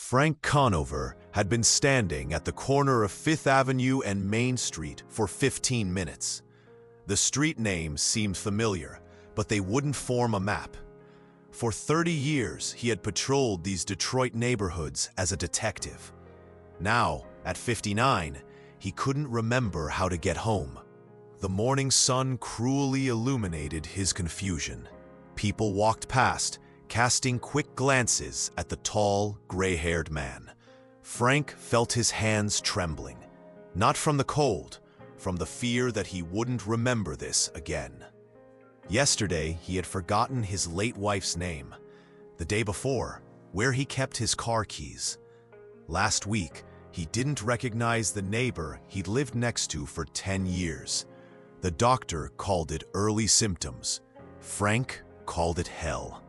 Frank Conover had been standing at the corner of Fifth Avenue and Main Street for 15 minutes. The street names seemed familiar, but they wouldn't form a map. For 30 years, he had patrolled these Detroit neighborhoods as a detective. Now, at 59, he couldn't remember how to get home. The morning sun cruelly illuminated his confusion. People walked past, casting quick glances at the tall, gray-haired man. Frank felt his hands trembling, not from the cold, from the fear that he wouldn't remember this again. Yesterday, he had forgotten his late wife's name. The day before, where he kept his car keys. Last week, he didn't recognize the neighbor he'd lived next to for 10 years. The doctor called it early symptoms. Frank called it hell.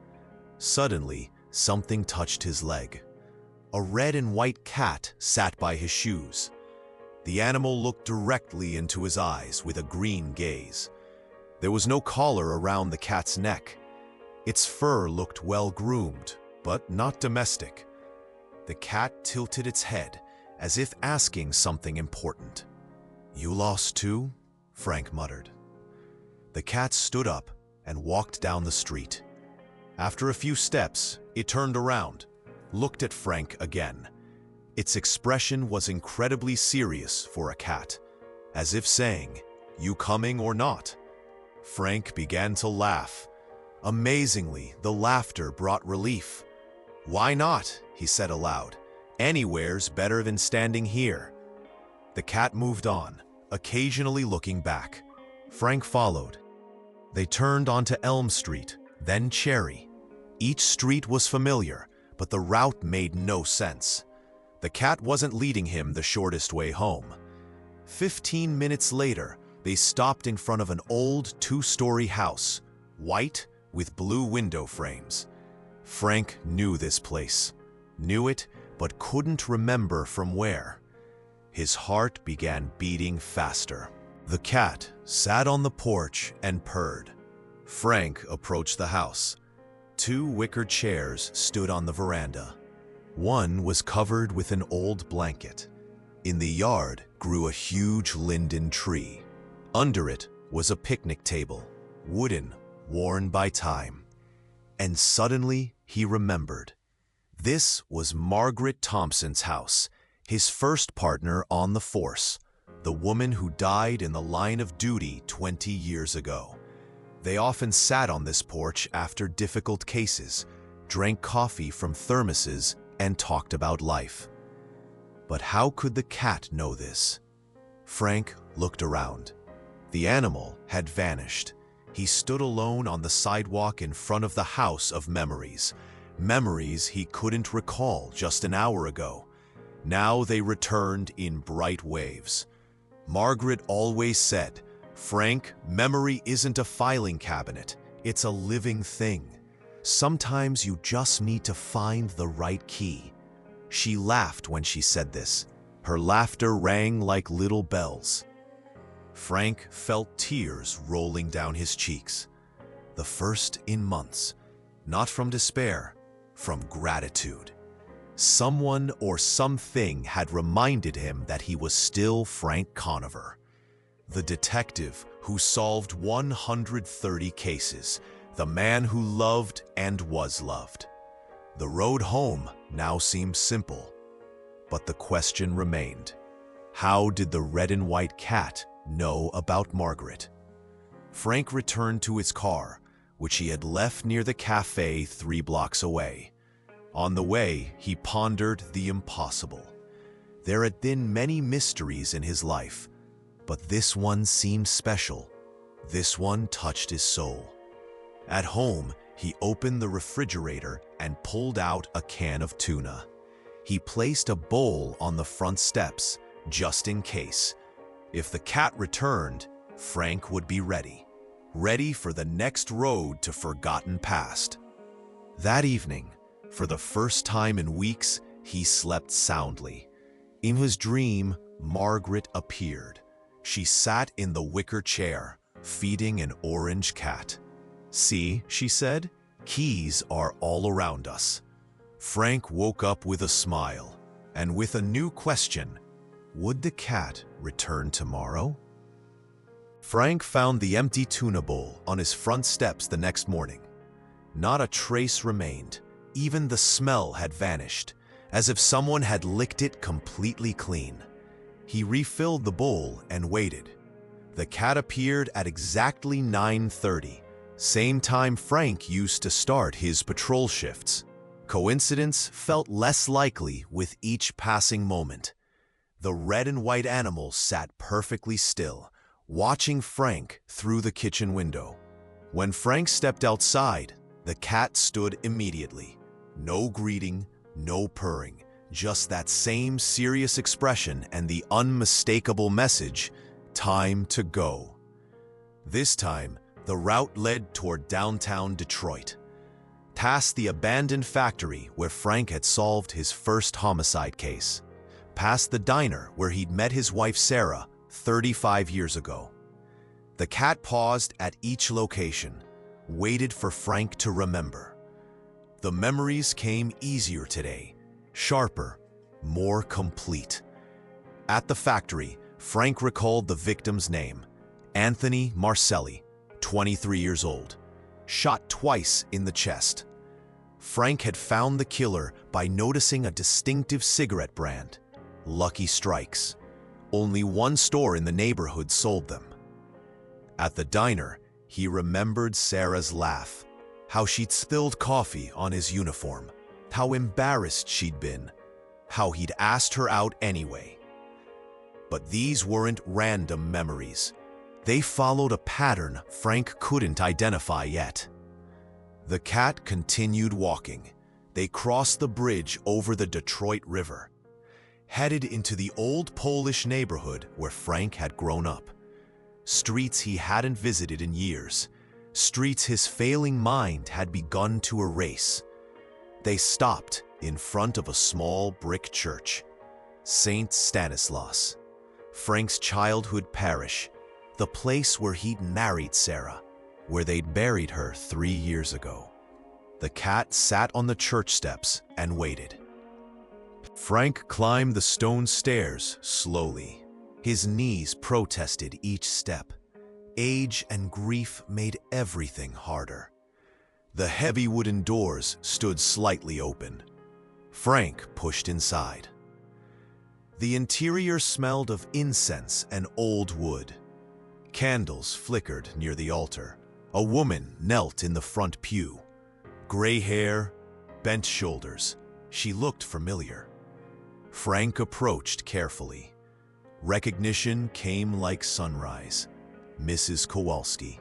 Suddenly, something touched his leg. A red and white cat sat by his shoes. The animal looked directly into his eyes with a green gaze. There was no collar around the cat's neck. Its fur looked well-groomed, but not domestic. The cat tilted its head, as if asking something important. "You lost too?" Frank muttered. The cat stood up and walked down the street. After a few steps, it turned around, looked at Frank again. Its expression was incredibly serious for a cat, as if saying, "You coming or not?" Frank began to laugh. Amazingly, the laughter brought relief. "Why not?" he said aloud. "Anywhere's better than standing here." The cat moved on, occasionally looking back. Frank followed. They turned onto Elm Street, then Cherry. Each street was familiar, but the route made no sense. The cat wasn't leading him the shortest way home. 15 minutes later, they stopped in front of an old two-story house, white with blue window frames. Frank knew this place, knew it, but couldn't remember from where. His heart began beating faster. The cat sat on the porch and purred. Frank approached the house. Two wicker chairs stood on the veranda. One was covered with an old blanket. In the yard grew a huge linden tree. Under it was a picnic table, wooden, worn by time. And suddenly he remembered. This was Margaret Thompson's house, his first partner on the force, the woman who died in the line of duty 20 years ago. They often sat on this porch after difficult cases, drank coffee from thermoses, and talked about life. But how could the cat know this? Frank looked around. The animal had vanished. He stood alone on the sidewalk in front of the house of memories. Memories he couldn't recall just an hour ago. Now they returned in bright waves. Margaret always said, "Frank, memory isn't a filing cabinet. It's a living thing. Sometimes you just need to find the right key." She laughed when she said this. Her laughter rang like little bells. Frank felt tears rolling down his cheeks. The first in months. Not from despair, from gratitude. Someone or something had reminded him that he was still Frank Conover. The detective who solved 130 cases. The man who loved and was loved. The road home now seemed simple. But the question remained. How did the red and white cat know about Margaret? Frank returned to his car, which he had left near the cafe 3 blocks away. On the way, he pondered the impossible. There had been many mysteries in his life, but this one seemed special. This one touched his soul. At home, he opened the refrigerator and pulled out a can of tuna. He placed a bowl on the front steps, just in case. If the cat returned, Frank would be ready. Ready for the next road to forgotten past. That evening, for the first time in weeks, he slept soundly. In his dream, Margaret appeared. She sat in the wicker chair, feeding an orange cat. "See," she said, "keys are all around us." Frank woke up with a smile and with a new question. Would the cat return tomorrow? Frank found the empty tuna bowl on his front steps the next morning. Not a trace remained. Even the smell had vanished, as if someone had licked it completely clean. He refilled the bowl and waited. The cat appeared at exactly 9:30, same time Frank used to start his patrol shifts. Coincidence felt less likely with each passing moment. The red and white animal sat perfectly still, watching Frank through the kitchen window. When Frank stepped outside, the cat stood immediately. No greeting, no purring, just that same serious expression and the unmistakable message, time to go. This time, the route led toward downtown Detroit, past the abandoned factory where Frank had solved his first homicide case, past the diner where he'd met his wife Sarah 35 years ago. The cat paused at each location, waited for Frank to remember. The memories came easier today, sharper, more complete. At the factory, Frank recalled the victim's name, Anthony Marcelli, 23 years old, shot twice in the chest. Frank had found the killer by noticing a distinctive cigarette brand, Lucky Strikes. Only one store in the neighborhood sold them. At the diner, he remembered Sarah's laugh, how she'd spilled coffee on his uniform, how embarrassed she'd been, how he'd asked her out anyway. But these weren't random memories. They followed a pattern Frank couldn't identify yet. The cat continued walking. They crossed the bridge over the Detroit River, headed into the old Polish neighborhood where Frank had grown up. Streets he hadn't visited in years, streets his failing mind had begun to erase. They stopped in front of a small brick church, St. Stanislaus, Frank's childhood parish, the place where he'd married Sarah, where they'd buried her 3 years ago. The cat sat on the church steps and waited. Frank climbed the stone stairs slowly. His knees protested each step. Age and grief made everything harder. The heavy wooden doors stood slightly open. Frank pushed inside. The interior smelled of incense and old wood. Candles flickered near the altar. A woman knelt in the front pew. Gray hair, bent shoulders. She looked familiar. Frank approached carefully. Recognition came like sunrise. Mrs. Kowalski,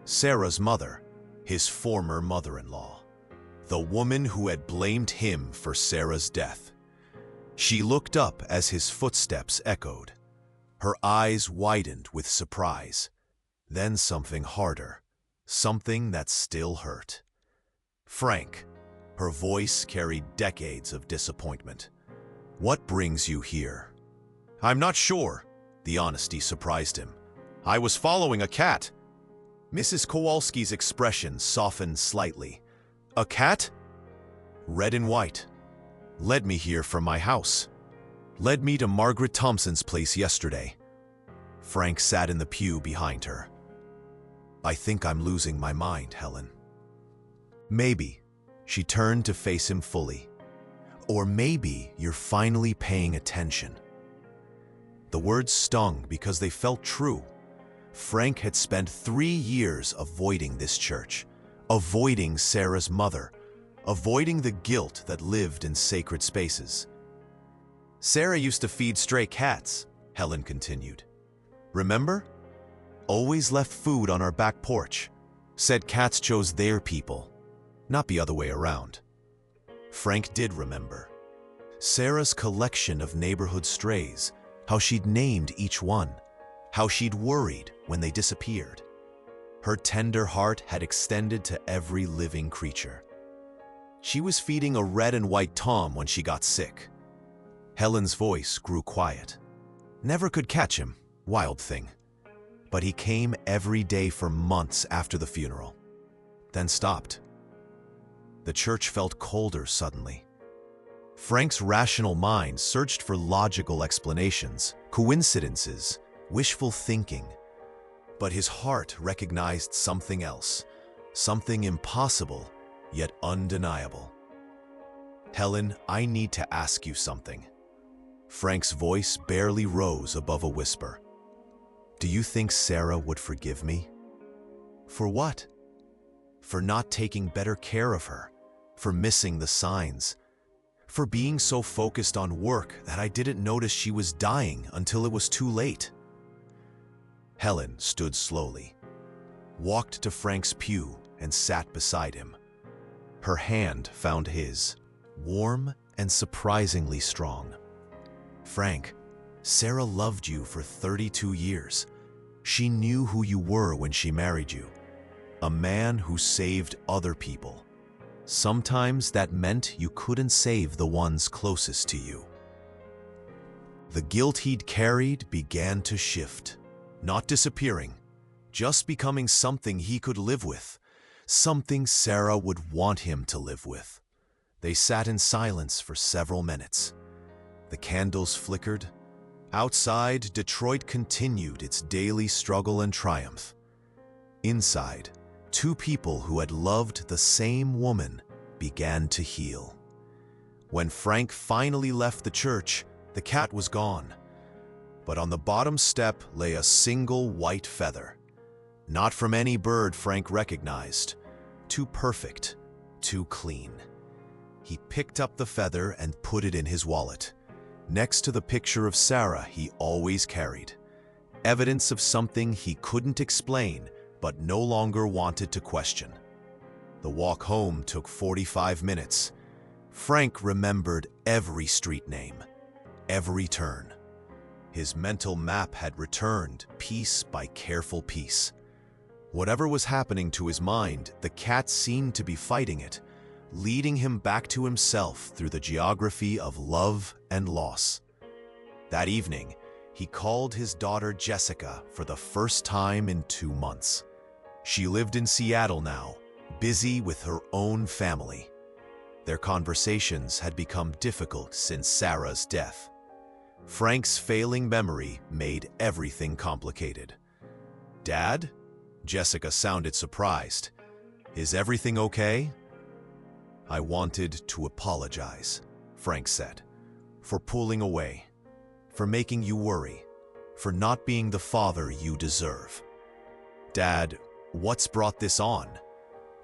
Sarah's mother, his former mother-in-law. The woman who had blamed him for Sarah's death. She looked up as his footsteps echoed. Her eyes widened with surprise. Then something harder, something that still hurt. Frank, her voice carried decades of disappointment. What brings you here? I'm not sure. The honesty surprised him. I was following a cat. Mrs. Kowalski's expression softened slightly. A cat? Red and white. Led me here from my house. Led me to Margaret Thompson's place yesterday. Frank sat in the pew behind her. I think I'm losing my mind, Helen. Maybe. She turned to face him fully. Or maybe you're finally paying attention. The words stung because they felt true. Frank had spent 3 years avoiding this church, avoiding Sarah's mother, avoiding the guilt that lived in sacred spaces. Sarah used to feed stray cats, Helen continued. Remember? Always left food on our back porch. Said cats chose their people, not the other way around. Frank did remember. Sarah's collection of neighborhood strays, how she'd named each one, how she'd worried when they disappeared. Her tender heart had extended to every living creature. She was feeding a red and white Tom when she got sick. Helen's voice grew quiet. Never could catch him, wild thing. But he came every day for months after the funeral, then stopped. The church felt colder suddenly, Frank's rational mind searched for logical explanations, coincidences, wishful thinking. But his heart recognized something else, something impossible, yet undeniable. "Helen, I need to ask you something." Frank's voice barely rose above a whisper. "Do you think Sarah would forgive me?" "For what?" "For not taking better care of her, for missing the signs, for being so focused on work that I didn't notice she was dying until it was too late." Helen stood slowly, walked to Frank's pew, and sat beside him. Her hand found his, warm and surprisingly strong. "Frank, Sarah loved you for 32 years. She knew who you were when she married you. A man who saved other people. Sometimes that meant you couldn't save the ones closest to you." The guilt he'd carried began to shift, not disappearing, just becoming something he could live with, something Sarah would want him to live with. They sat in silence for several minutes. The candles flickered. Outside, Detroit continued its daily struggle and triumph. Inside, two people who had loved the same woman began to heal. When Frank finally left the church, the cat was gone. But on the bottom step lay a single white feather. Not from any bird Frank recognized. Too perfect, too clean. He picked up the feather and put it in his wallet, next to the picture of Sarah he always carried. Evidence of something he couldn't explain, but no longer wanted to question. The walk home took 45 minutes. Frank remembered every street name, every turn. His mental map had returned piece by careful piece. Whatever was happening to his mind, the cat seemed to be fighting it, leading him back to himself through the geography of love and loss. That evening, he called his daughter Jessica for the first time in 2 months. She lived in Seattle now, busy with her own family. Their conversations had become difficult since Sarah's death. Frank's failing memory made everything complicated. "Dad?" Jessica sounded surprised. "Is everything okay?" "I wanted to apologize," Frank said, "for pulling away, for making you worry, for not being the father you deserve." "Dad, what's brought this on?"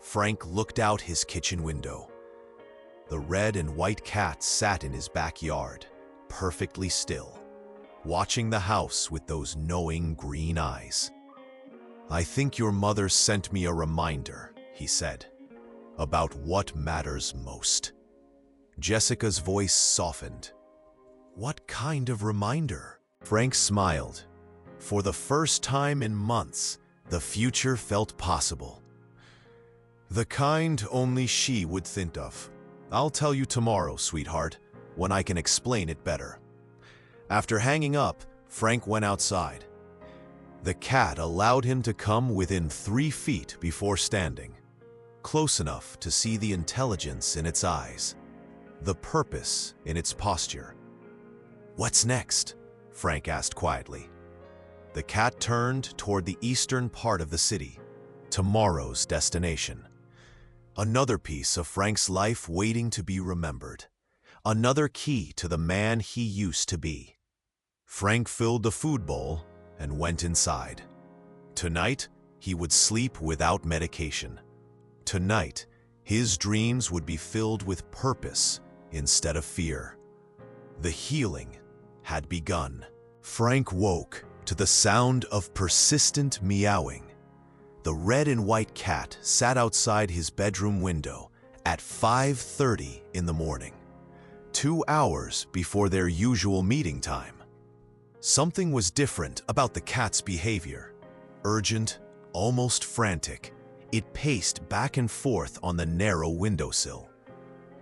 Frank looked out his kitchen window. The red and white cat sat in his backyard, perfectly still, watching the house with those knowing green eyes. "I think your mother sent me a reminder," he said, "about what matters most." Jessica's voice softened. "What kind of reminder?" Frank smiled. For the first time in months, the future felt possible. "The kind only she would think of. I'll tell you tomorrow, sweetheart, when I can explain it better." After hanging up, Frank went outside. The cat allowed him to come within 3 feet before standing, close enough to see the intelligence in its eyes, the purpose in its posture. "What's next?" Frank asked quietly. The cat turned toward the eastern part of the city, tomorrow's destination. Another piece of Frank's life waiting to be remembered. Another key to the man he used to be. Frank filled the food bowl and went inside. Tonight, he would sleep without medication. Tonight, his dreams would be filled with purpose instead of fear. The healing had begun. Frank woke to the sound of persistent meowing. The red and white cat sat outside his bedroom window at 5:30 in the morning, 2 hours before their usual meeting time. Something was different about the cat's behavior. Urgent, almost frantic, it paced back and forth on the narrow windowsill.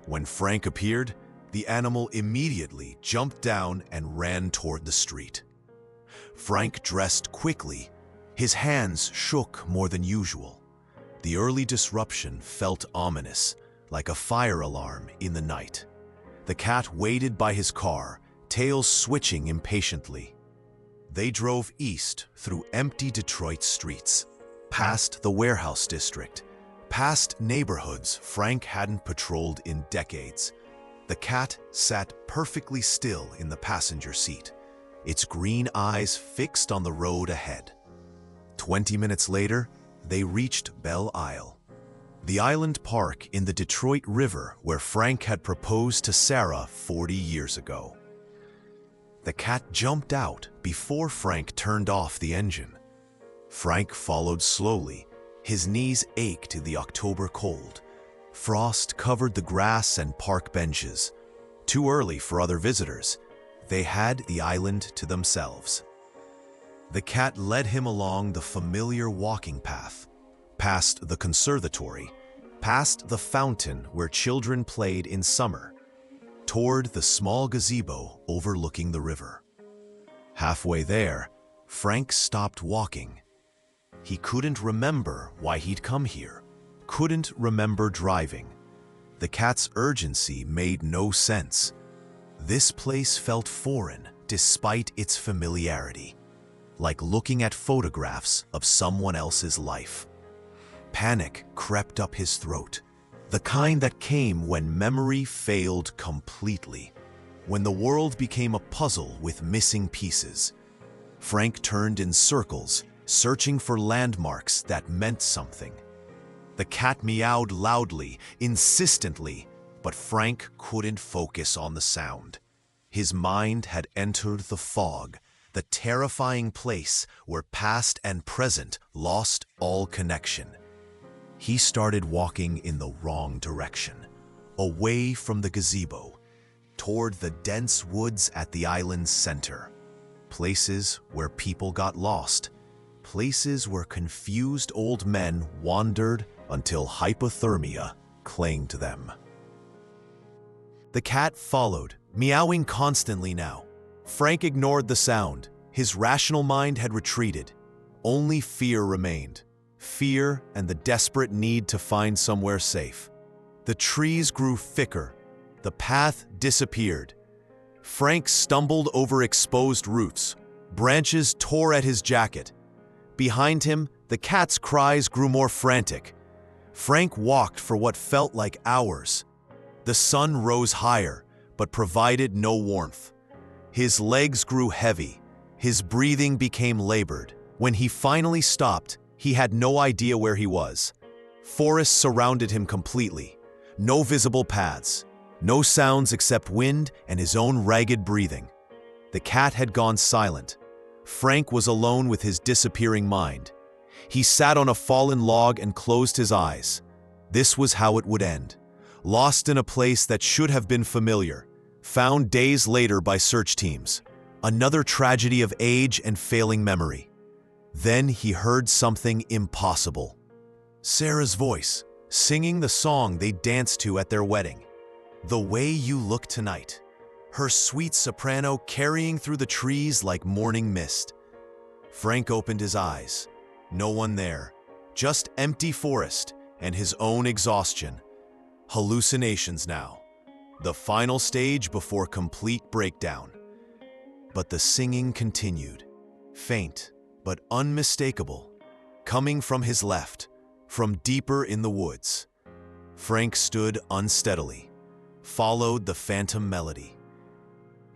When Frank appeared, the animal immediately jumped down and ran toward the street. Frank dressed quickly. His hands shook more than usual. The early disruption felt ominous, like a fire alarm in the night. The cat waited by his car, tail switching impatiently. They drove east through empty Detroit streets, past the warehouse district, past neighborhoods Frank hadn't patrolled in decades. The cat sat perfectly still in the passenger seat, its green eyes fixed on the road ahead. 20 minutes later, they reached Belle Isle, the island park in the Detroit River where Frank had proposed to Sarah 40 years ago. The cat jumped out before Frank turned off the engine. Frank followed slowly. His knees ached in the October cold. Frost covered the grass and park benches. Too early for other visitors. They had the island to themselves. The cat led him along the familiar walking path, past the conservatory, past the fountain where children played in summer, toward the small gazebo overlooking the river. Halfway there, Frank stopped walking. He couldn't remember why he'd come here, couldn't remember driving. The cat's urgency made no sense. This place felt foreign despite its familiarity, like looking at photographs of someone else's life. Panic crept up his throat, the kind that came when memory failed completely, when the world became a puzzle with missing pieces. Frank turned in circles, searching for landmarks that meant something. The cat meowed loudly, insistently, but Frank couldn't focus on the sound. His mind had entered the fog, the terrifying place where past and present lost all connection. He started walking in the wrong direction, away from the gazebo, toward the dense woods at the island's center. Places where people got lost, places where confused old men wandered until hypothermia claimed them. The cat followed, meowing constantly now. Frank ignored the sound. His rational mind had retreated. Only fear remained. Fear and the desperate need to find somewhere safe. The trees grew thicker. The path disappeared. Frank stumbled over exposed roots. Branches tore at his jacket. Behind him, the cat's cries grew more frantic. Frank walked for what felt like hours. The sun rose higher, but provided no warmth. His legs grew heavy. His breathing became labored. When he finally stopped, he had no idea where he was. Forests surrounded him completely. No visible paths. No sounds except wind and his own ragged breathing. The cat had gone silent. Frank was alone with his disappearing mind. He sat on a fallen log and closed his eyes. This was how it would end. Lost in a place that should have been familiar. Found days later by search teams. Another tragedy of age and failing memory. Then he heard something impossible. Sarah's voice, singing the song they danced to at their wedding. The Way You Look Tonight. Her sweet soprano carrying through the trees like morning mist. Frank opened his eyes. No one there. Just empty forest and his own exhaustion. Hallucinations now. The final stage before complete breakdown. But the singing continued. Faint, but unmistakable. Coming from his left, from deeper in the woods. Frank stood unsteadily. Followed the phantom melody.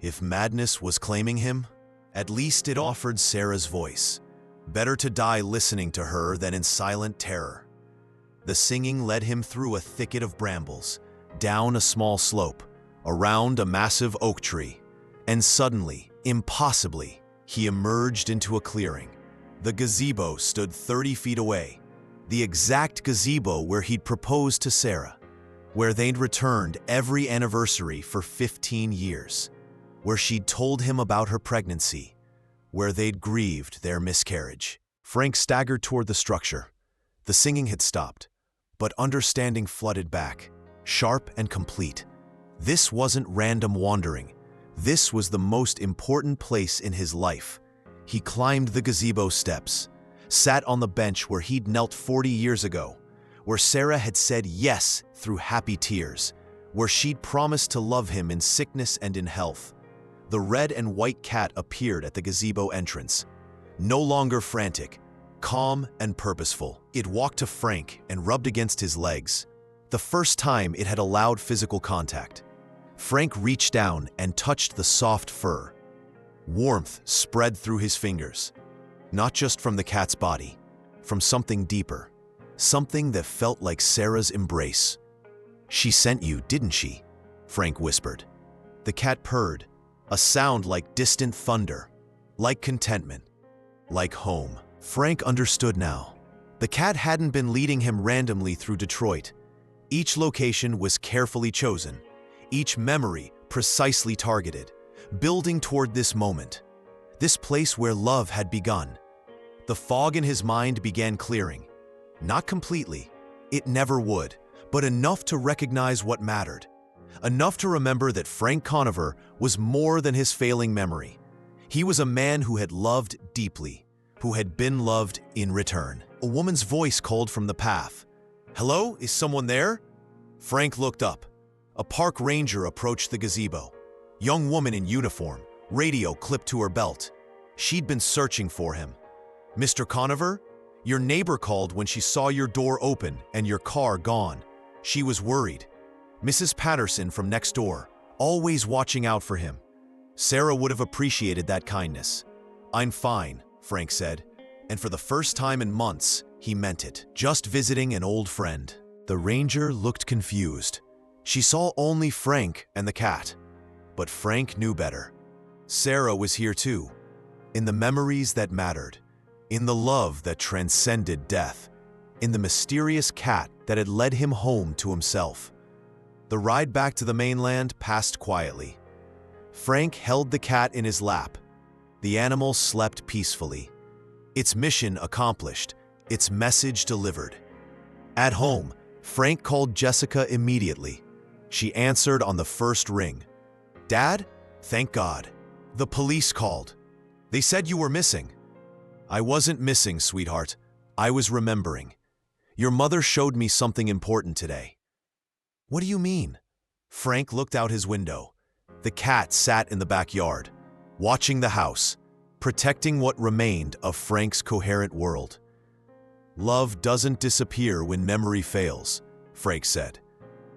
If madness was claiming him, at least it offered Sarah's voice. Better to die listening to her than in silent terror. The singing led him through a thicket of brambles, down a small slope, around a massive oak tree, and suddenly, impossibly, he emerged into a clearing. The gazebo stood 30 feet away, the exact gazebo where he'd proposed to Sarah, where they'd returned every anniversary for 15 years, where she'd told him about her pregnancy, where they'd grieved their miscarriage. Frank staggered toward the structure. The singing had stopped, but understanding flooded back, sharp and complete. This wasn't random wandering. This was the most important place in his life. He climbed the gazebo steps, sat on the bench where he'd knelt 40 years ago, where Sarah had said yes through happy tears, where she'd promised to love him in sickness and in health. The red and white cat appeared at the gazebo entrance. No longer frantic, calm and purposeful, it walked to Frank and rubbed against his legs. The first time it had allowed physical contact. Frank reached down and touched the soft fur. Warmth spread through his fingers, not just from the cat's body, from something deeper, something that felt like Sarah's embrace. "She sent you, didn't she?" Frank whispered. The cat purred, a sound like distant thunder, like contentment, like home. Frank understood now. The cat hadn't been leading him randomly through Detroit. Each location was carefully chosen, each memory precisely targeted, building toward this moment, this place where love had begun. The fog in his mind began clearing. Not completely, it never would, but enough to recognize what mattered. Enough to remember that Frank Conover was more than his failing memory. He was a man who had loved deeply, who had been loved in return. A woman's voice called from the path. "Hello, is someone there?" Frank looked up. A park ranger approached the gazebo. Young woman in uniform, radio clipped to her belt. She'd been searching for him. "Mr. Conover? Your neighbor called when she saw your door open and your car gone. She was worried. Mrs. Patterson from next door, always watching out for him." Sarah would have appreciated that kindness. "I'm fine," Frank said, and for the first time in months, he meant it. Just visiting an old friend. The ranger looked confused. She saw only Frank and the cat. But Frank knew better. Sarah was here too, in the memories that mattered, in the love that transcended death, in the mysterious cat that had led him home to himself. The ride back to the mainland passed quietly. Frank held the cat in his lap. The animal slept peacefully. Its mission accomplished, its message delivered. At home, Frank called Jessica immediately. She answered on the first ring. "Dad? Thank God. The police called. They said you were missing." "I wasn't missing, sweetheart. I was remembering. Your mother showed me something important today." "What do you mean?" Frank looked out his window. The cat sat in the backyard, watching the house, protecting what remained of Frank's coherent world. "Love doesn't disappear when memory fails," Frank said.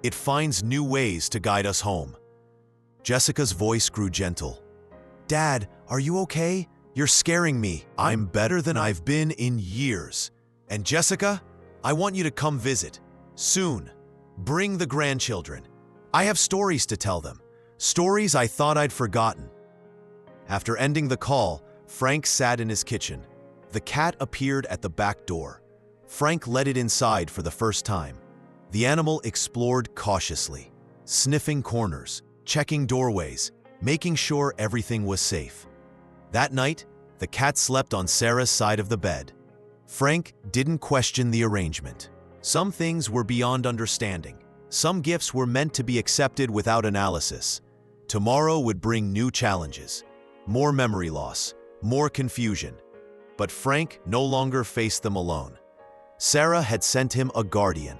"It finds new ways to guide us home." Jessica's voice grew gentle. "Dad, are you okay? You're scaring me." "I'm better than I've been in years. And Jessica, I want you to come visit. Soon. Bring the grandchildren. I have stories to tell them. Stories I thought I'd forgotten." After ending the call, Frank sat in his kitchen. The cat appeared at the back door. Frank led it inside for the first time. The animal explored cautiously, sniffing corners, checking doorways, making sure everything was safe. That night, the cat slept on Sarah's side of the bed. Frank didn't question the arrangement. Some things were beyond understanding. Some gifts were meant to be accepted without analysis. Tomorrow would bring new challenges, more memory loss, more confusion. But Frank no longer faced them alone. Sarah had sent him a guardian,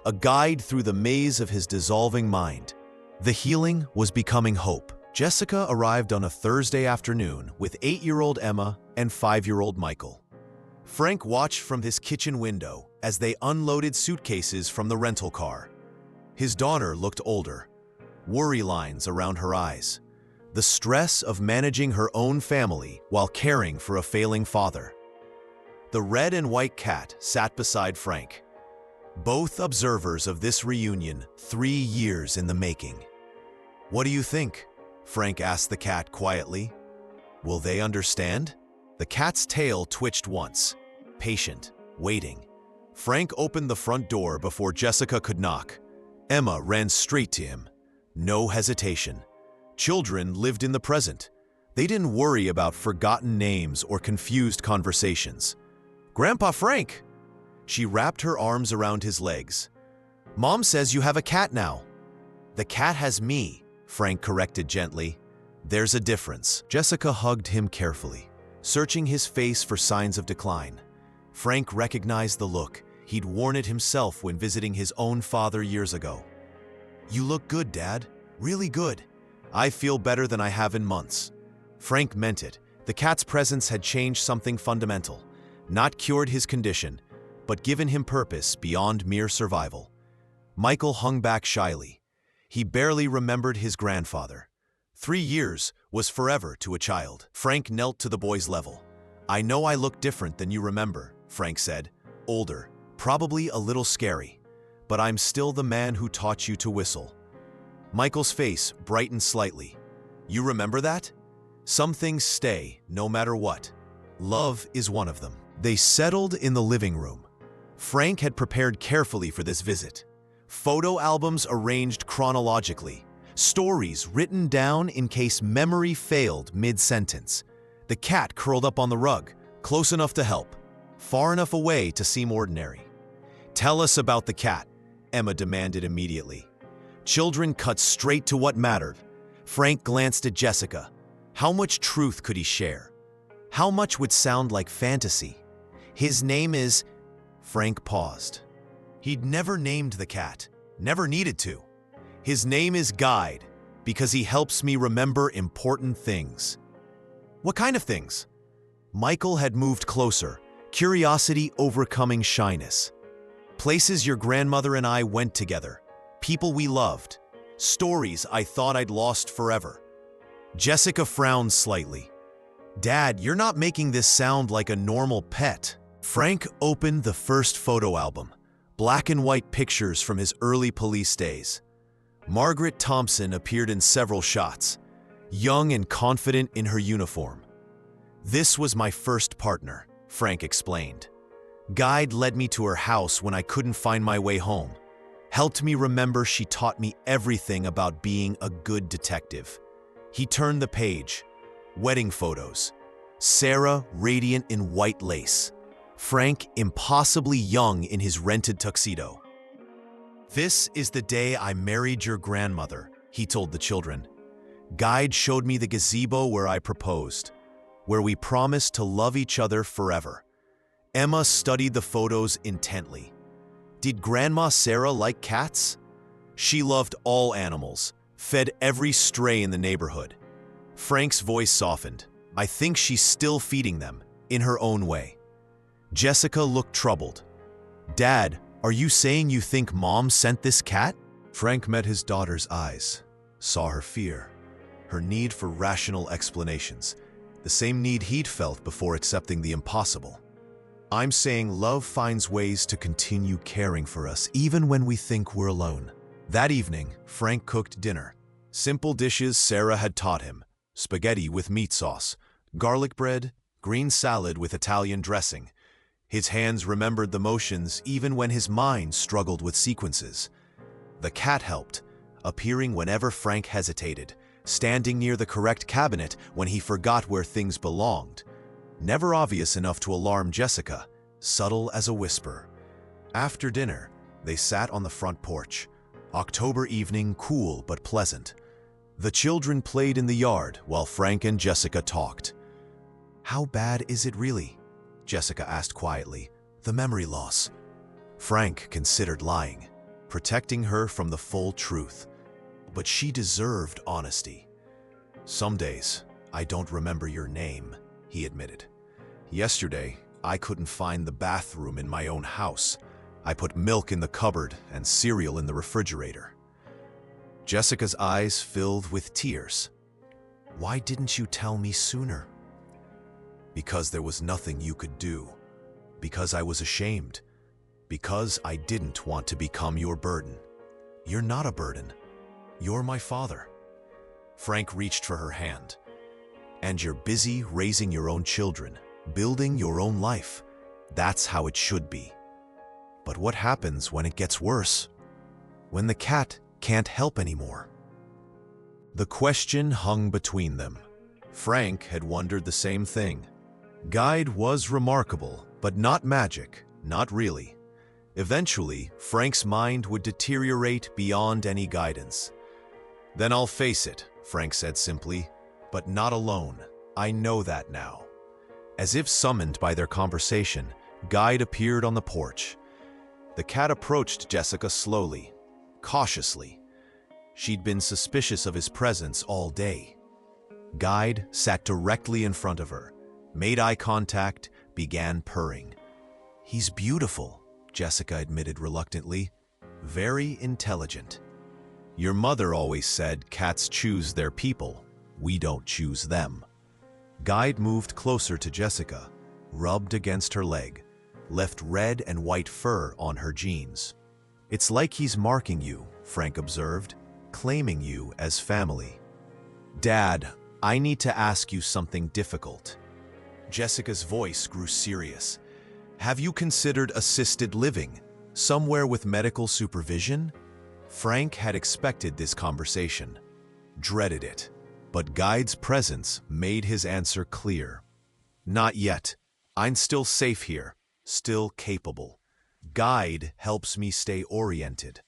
a guide through the maze of his dissolving mind. The healing was becoming hope. Jessica arrived on a Thursday afternoon with 8-year-old Emma and 5-year-old Michael. Frank watched from his kitchen window as they unloaded suitcases from the rental car. His daughter looked older, worry lines around her eyes, the stress of managing her own family while caring for a failing father. The red and white cat sat beside Frank, both observers of this reunion 3 years in the making. "What do you think?" Frank asked the cat quietly. "Will they understand?" The cat's tail twitched once, patient, waiting. Frank opened the front door before Jessica could knock. Emma ran straight to him. No hesitation. Children lived in the present. They didn't worry about forgotten names or confused conversations. "Grandpa Frank!" She wrapped her arms around his legs. "Mom says you have a cat now." "The cat has me," Frank corrected gently. "There's a difference." Jessica hugged him carefully, searching his face for signs of decline. Frank recognized the look. He'd worn it himself when visiting his own father years ago. "You look good, Dad. Really good. I feel better than I have in months." Frank meant it. The cat's presence had changed something fundamental, not cured his condition, but given him purpose beyond mere survival. Michael hung back shyly. He barely remembered his grandfather. 3 years was forever to a child. Frank knelt to the boy's level. "I know I look different than you remember," Frank said. "Older, probably a little scary. But I'm still the man who taught you to whistle." Michael's face brightened slightly. "You remember that? Some things stay, no matter what. Love is one of them." They settled in the living room. Frank had prepared carefully for this visit. Photo albums arranged chronologically, stories written down in case memory failed mid-sentence. The cat curled up on the rug, close enough to help, far enough away to seem ordinary. "Tell us about the cat," Emma demanded immediately. Children cut straight to what mattered. Frank glanced at Jessica. How much truth could he share? How much would sound like fantasy? "His name is—" Frank paused. He'd never named the cat, never needed to. "His name is Guide, because he helps me remember important things." "What kind of things?" Michael had moved closer, curiosity overcoming shyness. "Places your grandmother and I went together, people we loved, stories I thought I'd lost forever." Jessica frowned slightly. "Dad, you're not making this sound like a normal pet." Frank opened the first photo album, black and white pictures from his early police days. Margaret Thompson appeared in several shots, young and confident in her uniform. "This was my first partner," Frank explained. "Guide led me to her house when I couldn't find my way home. Helped me remember she taught me everything about being a good detective." He turned the page. Wedding photos. Sarah radiant in white lace. Frank impossibly young in his rented tuxedo. "This is the day I married your grandmother," he told the children. "Guide showed me the gazebo where I proposed, where we promised to love each other forever." Emma studied the photos intently. Did Grandma Sarah like cats? She loved all animals, fed every stray in the neighborhood. Frank's voice softened. "I think she's still feeding them, in her own way." Jessica looked troubled. "Dad, are you saying you think Mom sent this cat?" Frank met his daughter's eyes, saw her fear, her need for rational explanations, the same need he'd felt before accepting the impossible. "I'm saying love finds ways to continue caring for us even when we think we're alone." That evening, Frank cooked dinner. Simple dishes Sarah had taught him: spaghetti with meat sauce, garlic bread, green salad with Italian dressing. His hands remembered the motions even when his mind struggled with sequences. The cat helped, appearing whenever Frank hesitated, standing near the correct cabinet when he forgot where things belonged. Never obvious enough to alarm Jessica, subtle as a whisper. After dinner, they sat on the front porch. October evening, cool but pleasant. The children played in the yard while Frank and Jessica talked. "How bad is it really?" Jessica asked quietly. "The memory loss." Frank considered lying, protecting her from the full truth. But she deserved honesty. "Some days, I don't remember your name," he admitted. "Yesterday, I couldn't find the bathroom in my own house. I put milk in the cupboard and cereal in the refrigerator." Jessica's eyes filled with tears. "Why didn't you tell me sooner?" "Because there was nothing you could do. Because I was ashamed. Because I didn't want to become your burden." "You're not a burden. You're my father." Frank reached for her hand. "And you're busy raising your own children, building your own life. That's how it should be. But what happens when it gets worse? When the cat can't help anymore?" The question hung between them. Frank had wondered the same thing. Guide was remarkable, but not magic, not really. Eventually, Frank's mind would deteriorate beyond any guidance. "Then I'll face it," Frank said simply, "but not alone. I know that now." As if summoned by their conversation, Guide appeared on the porch. The cat approached Jessica slowly, cautiously. She'd been suspicious of his presence all day. Guide sat directly in front of her, made eye contact, began purring. "He's beautiful," Jessica admitted reluctantly. "Very intelligent. Your mother always said cats choose their people. We don't choose them." Guide moved closer to Jessica, rubbed against her leg, left red and white fur on her jeans. "It's like he's marking you," Frank observed, "claiming you as family." "Dad, I need to ask you something difficult." Jessica's voice grew serious. "Have you considered assisted living, somewhere with medical supervision?" Frank had expected this conversation, dreaded it, but Guide's presence made his answer clear. "Not yet. I'm still safe here, still capable. Guide helps me stay oriented.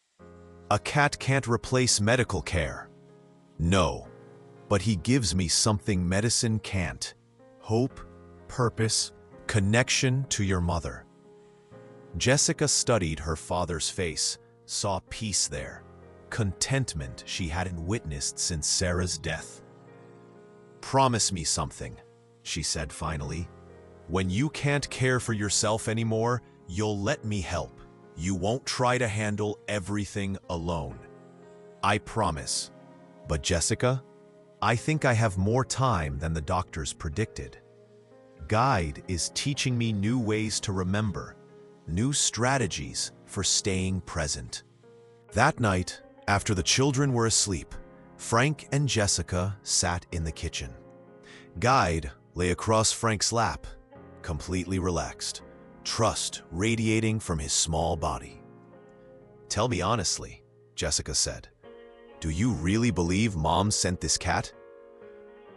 A cat can't replace medical care." "No, but he gives me something medicine can't. Hope, purpose, connection to your mother." Jessica studied her father's face, saw peace there, contentment she hadn't witnessed since Sarah's death. "Promise me something," she said finally. "When you can't care for yourself anymore, you'll let me help. You won't try to handle everything alone." "I promise. But Jessica, I think I have more time than the doctors predicted. Guide is teaching me new ways to remember, new strategies for staying present." That night, after the children were asleep, Frank and Jessica sat in the kitchen. Guide lay across Frank's lap, completely relaxed, trust radiating from his small body. "Tell me honestly," Jessica said, "do you really believe Mom sent this cat?"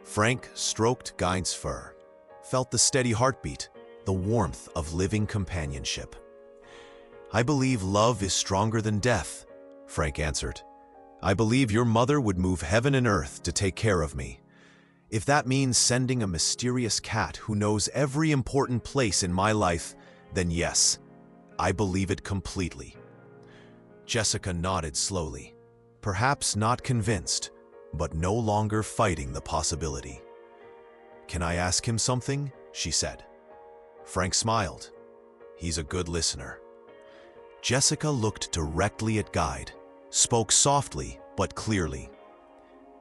Frank stroked Guide's fur, felt the steady heartbeat, the warmth of living companionship. "I believe love is stronger than death," Frank answered. "I believe your mother would move heaven and earth to take care of me. If that means sending a mysterious cat who knows every important place in my life, then yes, I believe it completely." Jessica nodded slowly, perhaps not convinced, but no longer fighting the possibility. "Can I ask him something?" she said. Frank smiled. "He's a good listener." Jessica looked directly at Guide, spoke softly but clearly.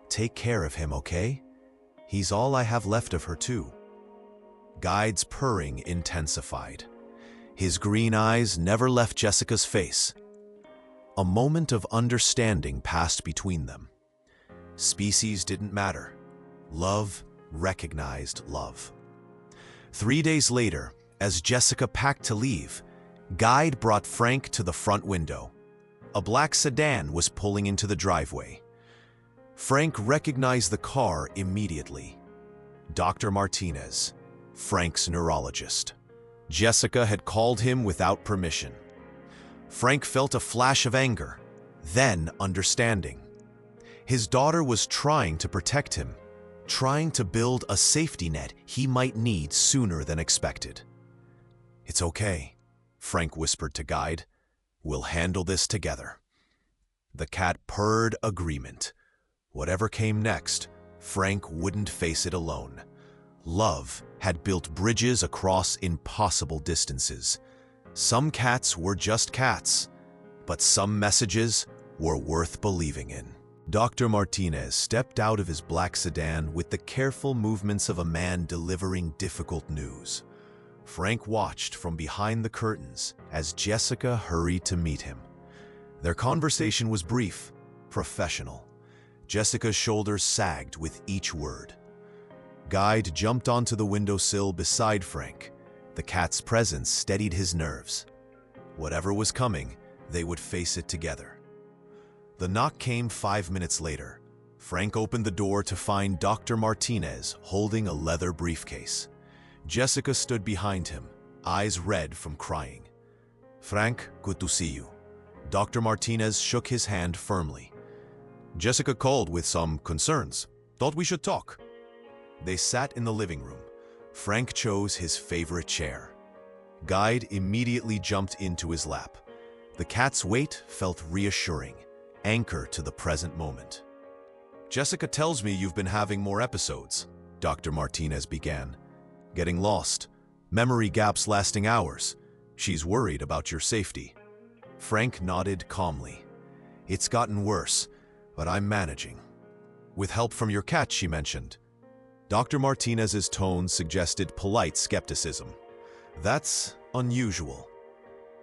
"Take care of him, okay? He's all I have left of her, too." Guide's purring intensified. His green eyes never left Jessica's face. A moment of understanding passed between them. Species didn't matter. Love recognized love. 3 days later, as Jessica packed to leave, Guide brought Frank to the front window. A black sedan was pulling into the driveway. Frank recognized the car immediately. Dr. Martinez, Frank's neurologist. Jessica had called him without permission. Frank felt a flash of anger, then understanding. His daughter was trying to protect him, trying to build a safety net he might need sooner than expected. "It's okay," Frank whispered to Guide. "We'll handle this together." The cat purred agreement. Whatever came next, Frank wouldn't face it alone. Love had built bridges across impossible distances. Some cats were just cats, but some messages were worth believing in. Dr. Martinez stepped out of his black sedan with the careful movements of a man delivering difficult news. Frank watched from behind the curtains as Jessica hurried to meet him. Their conversation was brief, professional. Jessica's shoulders sagged with each word. Guide jumped onto the windowsill beside Frank. The cat's presence steadied his nerves. Whatever was coming, they would face it together. The knock came 5 minutes later. Frank opened the door to find Dr. Martinez holding a leather briefcase. Jessica stood behind him, eyes red from crying. "Frank, good to see you." Dr. Martinez shook his hand firmly. "Jessica called with some concerns. Thought we should talk." They sat in the living room. Frank chose his favorite chair. Guide immediately jumped into his lap. The cat's weight felt reassuring. anchor to the present moment. Jessica tells me you've been having more episodes, Dr. Martinez began. Getting lost, memory gaps lasting hours. She's worried about your safety. Frank nodded calmly. It's gotten worse, but I'm managing. With help from your cat, she mentioned. Dr. Martinez's tone suggested polite skepticism. That's unusual.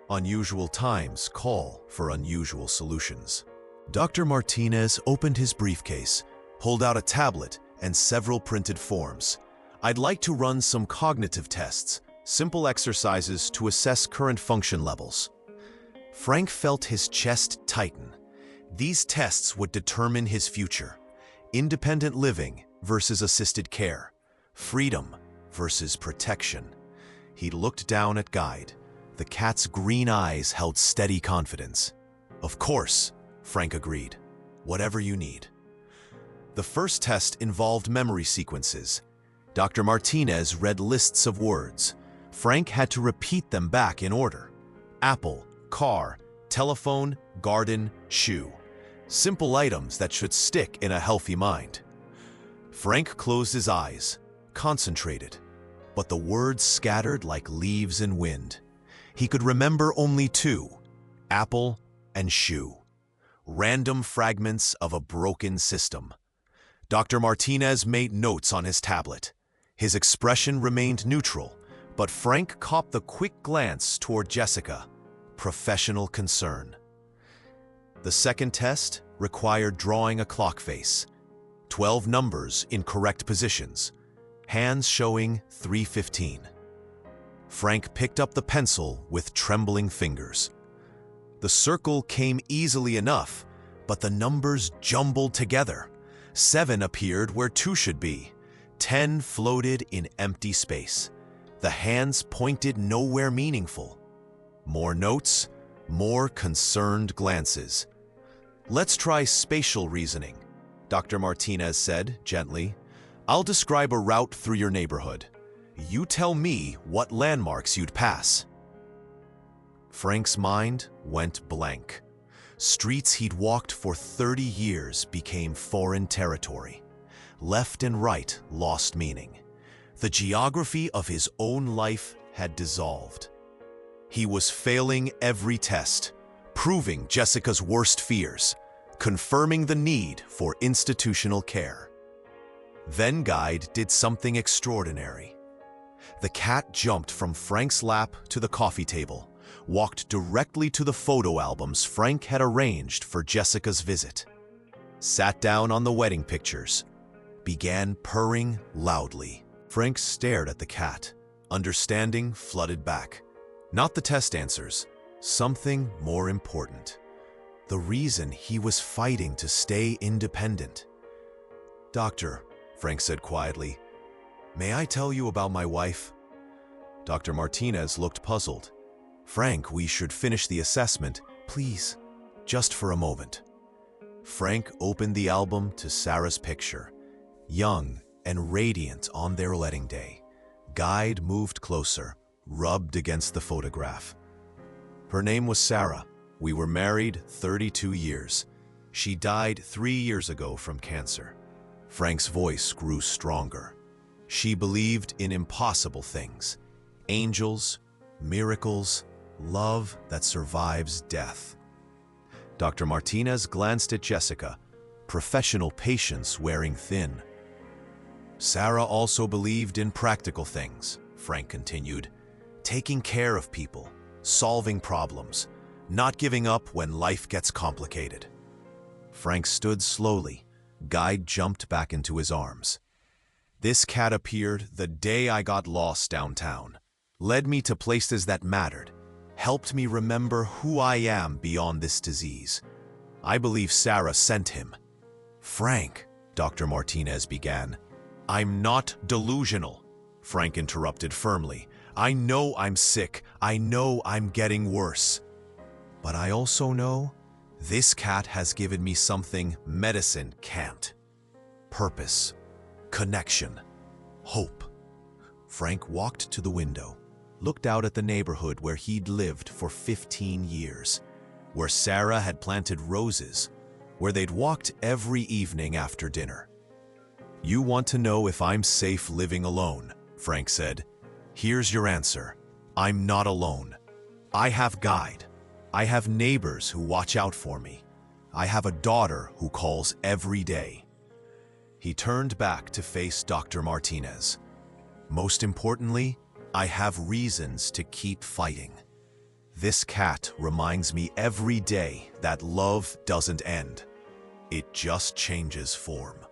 Unusual times call for unusual solutions. Dr. Martinez opened his briefcase, pulled out a tablet and several printed forms. I'd like to run some cognitive tests, simple exercises to assess current function levels. Frank felt his chest tighten. These tests would determine his future. Independent living versus assisted care. Freedom versus protection. He looked down at Guide. The cat's green eyes held steady confidence. Of course, Frank agreed. Whatever you need. The first test involved memory sequences. Dr. Martinez read lists of words. Frank had to repeat them back in order. Apple, car, telephone, garden, shoe. Simple items that should stick in a healthy mind. Frank closed his eyes, concentrated, but the words scattered like leaves in wind. He could remember only two, apple and shoe. Random fragments of a broken system. Dr. Martinez made notes on his tablet. His expression remained neutral, but Frank caught the quick glance toward Jessica. Professional concern. The second test required drawing a clock face. 12 numbers in correct positions. Hands showing 3:15. Frank picked up the pencil with trembling fingers. The circle came easily enough, but the numbers jumbled together. 7 appeared where 2 should be. 10 floated in empty space. The hands pointed nowhere meaningful. More notes, more concerned glances. Let's try spatial reasoning, Dr. Martinez said gently. I'll describe a route through your neighborhood. You tell me what landmarks you'd pass. Frank's mind went blank. Streets he'd walked for 30 years became foreign territory. Left and right lost meaning. The geography of his own life had dissolved. He was failing every test, proving Jessica's worst fears, confirming the need for institutional care. Then Guide did something extraordinary. The cat jumped from Frank's lap to the coffee table, walked directly to the photo albums Frank had arranged for Jessica's visit, sat down on the wedding pictures, began purring loudly. Frank stared at the cat. Understanding flooded back. Not the test answers, something more important. The reason he was fighting to stay independent. Doctor, Frank said quietly, may I tell you about my wife? Dr. Martinez looked puzzled. Frank, we should finish the assessment, please, just for a moment. Frank opened the album to Sarah's picture, young and radiant on their wedding day. Guide moved closer, rubbed against the photograph. Her name was Sarah. We were married 32 years. She died 3 years ago from cancer. Frank's voice grew stronger. She believed in impossible things. Angels, miracles, love that survives death. Dr. Martinez glanced at Jessica, professional patience wearing thin. Sarah also believed in practical things, Frank continued. Taking care of people, solving problems, not giving up when life gets complicated. Frank stood slowly. Guide jumped back into his arms. This cat appeared the day I got lost downtown, led me to places that mattered, helped me remember who I am beyond this disease. I believe Sarah sent him. Frank, Dr. Martinez began. I'm not delusional, Frank interrupted firmly. I know I'm sick. I know I'm getting worse. But I also know this cat has given me something medicine can't. Purpose, connection, hope. Frank walked to the window, looked out at the neighborhood where he'd lived for 15 years, where Sarah had planted roses, where they'd walked every evening after dinner. "You want to know if I'm safe living alone," Frank said. "Here's your answer. I'm not alone. I have guide. I have neighbors who watch out for me. I have a daughter who calls every day." He turned back to face Dr. Martinez. "Most importantly, I have reasons to keep fighting. This cat reminds me every day that love doesn't end. It just changes form."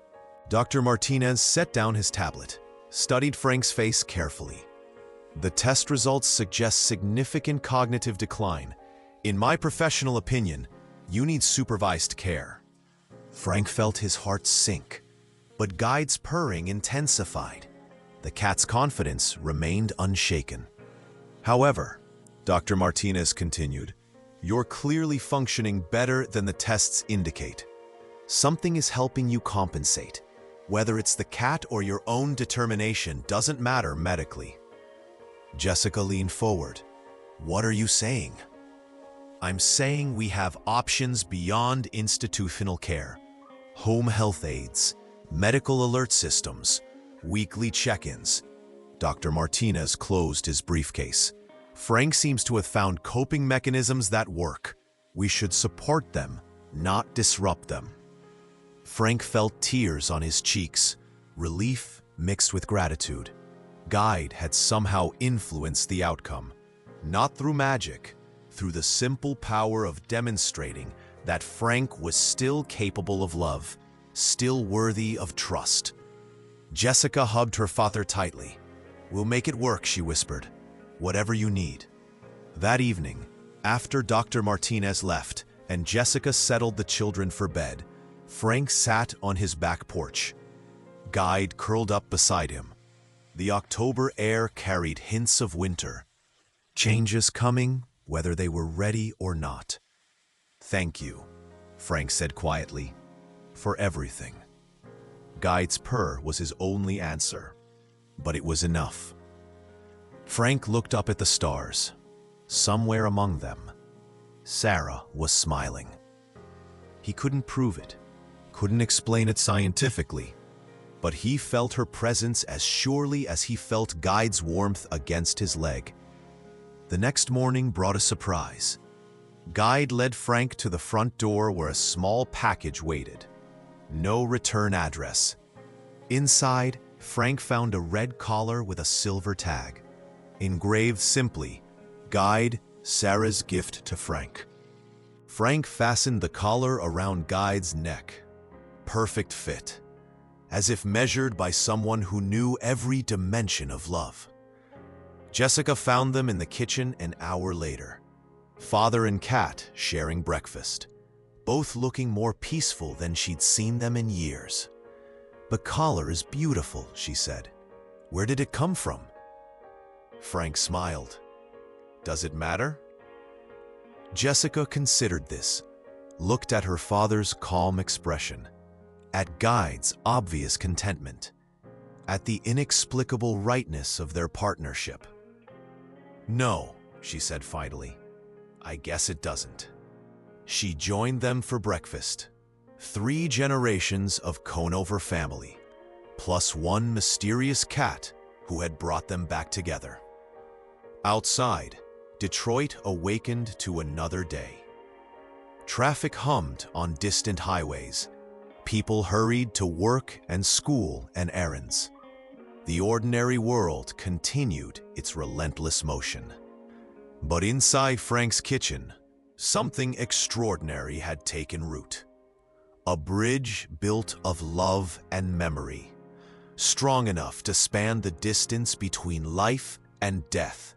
Dr. Martinez set down his tablet, studied Frank's face carefully. "The test results suggest significant cognitive decline. In my professional opinion, you need supervised care." Frank felt his heart sink, but Guide's purring intensified. The cat's confidence remained unshaken. "However," Dr. Martinez continued, "you're clearly functioning better than the tests indicate. Something is helping you compensate. Whether it's the cat or your own determination doesn't matter medically." Jessica leaned forward. "What are you saying?" "I'm saying we have options beyond institutional care. Home health aides, medical alert systems, weekly check-ins." Dr. Martinez closed his briefcase. "Frank seems to have found coping mechanisms that work. We should support them, not disrupt them." Frank felt tears on his cheeks, relief mixed with gratitude. Guide had somehow influenced the outcome, not through magic, through the simple power of demonstrating that Frank was still capable of love, still worthy of trust. Jessica hugged her father tightly. "We'll make it work," she whispered. "Whatever you need." That evening, after Dr. Martinez left and Jessica settled the children for bed, Frank sat on his back porch. Guide curled up beside him. The October air carried hints of winter. Changes coming, whether they were ready or not. "Thank you," Frank said quietly, "for everything." Guide's purr was his only answer, but it was enough. Frank looked up at the stars. Somewhere among them, Sarah was smiling. He couldn't prove it, couldn't explain it scientifically, but he felt her presence as surely as he felt Guide's warmth against his leg. The next morning brought a surprise. Guide led Frank to the front door where a small package waited. No return address. Inside, Frank found a red collar with a silver tag. Engraved simply, "Guide, Sarah's gift to Frank." Frank fastened the collar around Guide's neck. Perfect fit, as if measured by someone who knew every dimension of love. Jessica found them in the kitchen an hour later. Father and cat sharing breakfast, both looking more peaceful than she'd seen them in years. "The collar is beautiful," she said. "Where did it come from?" Frank smiled. "Does it matter?" Jessica considered this, looked at her father's calm expression, at Guide's obvious contentment, at the inexplicable rightness of their partnership. "No," she said finally, "I guess it doesn't." She joined them for breakfast. 3 generations of Conover family, plus one mysterious cat who had brought them back together. Outside, Detroit awakened to another day. Traffic hummed on distant highways. People hurried to work and school and errands. The ordinary world continued its relentless motion. But inside Frank's kitchen, something extraordinary had taken root. A bridge built of love and memory, strong enough to span the distance between life and death,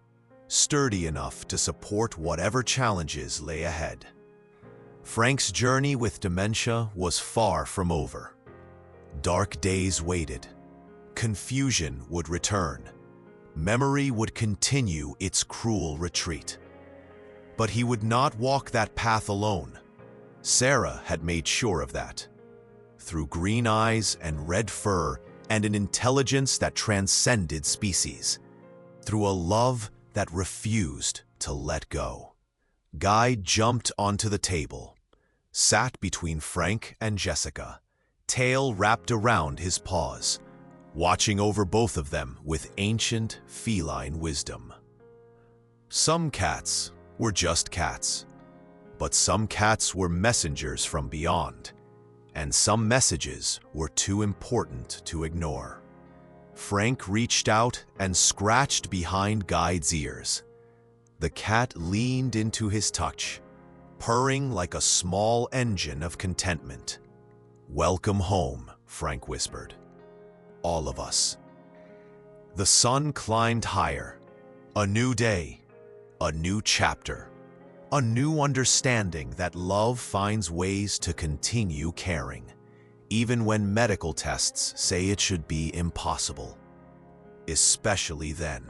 sturdy enough to support whatever challenges lay ahead. Frank's journey with dementia was far from over. Dark days waited. Confusion would return. Memory would continue its cruel retreat. But he would not walk that path alone. Sarah had made sure of that. Through green eyes and red fur and an intelligence that transcended species. Through a love that refused to let go. Guy jumped onto the table. sat between Frank and Jessica, tail wrapped around his paws, watching over both of them with ancient feline wisdom. Some cats were just cats, but some cats were messengers from beyond, and some messages were too important to ignore. Frank reached out and scratched behind Guide's ears. The cat leaned into his touch, purring like a small engine of contentment. "Welcome home," Frank whispered. "All of us." The sun climbed higher. A new day, a new chapter, a new understanding that love finds ways to continue caring, even when medical tests say it should be impossible. Especially then.